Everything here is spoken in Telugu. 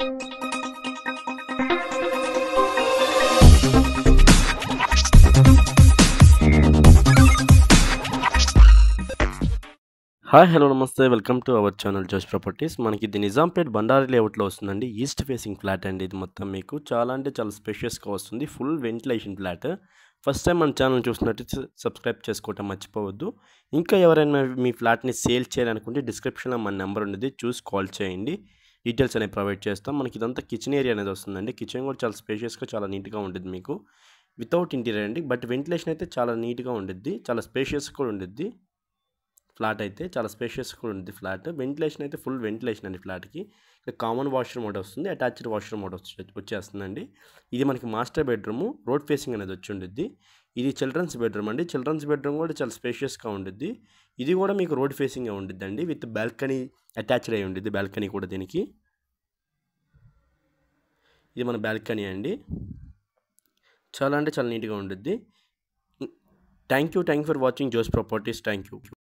హాయ్ హలో నమస్తే వెల్కమ్ టు అవర్ ఛానల్ జోష్ ప్రాపర్టీస్. మనకి ఇది నిజాంపేట్ బండారి లేఅవుట్లో వస్తుందండి. ఈస్ట్ ఫేసింగ్ ఫ్లాట్ అండి. ఇది మొత్తం మీకు చాలా అంటే చాలా స్పేషియస్గా వస్తుంది. Full ventilation flat. First time మన ఛానల్ చూసినట్టు సబ్స్క్రైబ్ చేసుకోవటం మర్చిపోవద్దు. ఇంకా ఎవరైనా మీ ఫ్లాట్ని సేల్ చేయాలనుకుంటే డిస్క్రిప్షన్లో మన నెంబర్ ఉండేది, చూసి కాల్ చేయండి. డీటెయిల్స్ అనేవి ప్రొవైడ్ చేస్తాం. మనకి ఇదంతా కిచెన్ ఏరియా అనేది వస్తుందండి. కిచెన్ కూడా చాలా స్పేషియస్గా చాలా నీట్గా ఉంటుంది మీకు. వితౌట్ ఇంటీరియర్ అండి, బట్ వెంటిలేషన్ అయితే చాలా నీట్గా ఉంటుంది. చాలా స్పేషియస్ కూడా ఉంటుంది. ఫ్లాట్ అయితే చాలా స్పేషియస్ కూడా ఉంది. ఫ్లాట్ వెంటిలేషన్ అయితే ఫుల్ వెంటిలేషన్ అండి. ఫ్లాట్కి కామన్ వాష్రూమ్ ఒకటి వస్తుంది, అటాచ్డ్ వాష్రూమ్ ఒకటి వచ్చేస్తుందండి. ఇది మనకి మాస్టర్ బెడ్రూమ్, రోడ్ ఫేసింగ్ అనేది వచ్చి ఉండిద్ది. ఇది చిల్డ్రన్స్ బెడ్రూమ్ అండి. చిల్డ్రన్స్ బెడ్రూమ్ కూడా చాలా స్పేషియస్గా ఉండిద్ది. ఇది కూడా మీకు రోడ్ ఫేసింగ్ ఉండిద్దండి, విత్ బాల్కనీ అటాచ్డ్ అయి ఉండిద్ది. బాల్కనీ కూడా దీనికి, ఇది మన బాల్కనీ అండి. చాలా అంటే చాలా నీట్గా ఉండిద్ది. థ్యాంక్ యూ ఫర్ వాచింగ్ జోష్ ప్రాపర్టీస్. Thank you.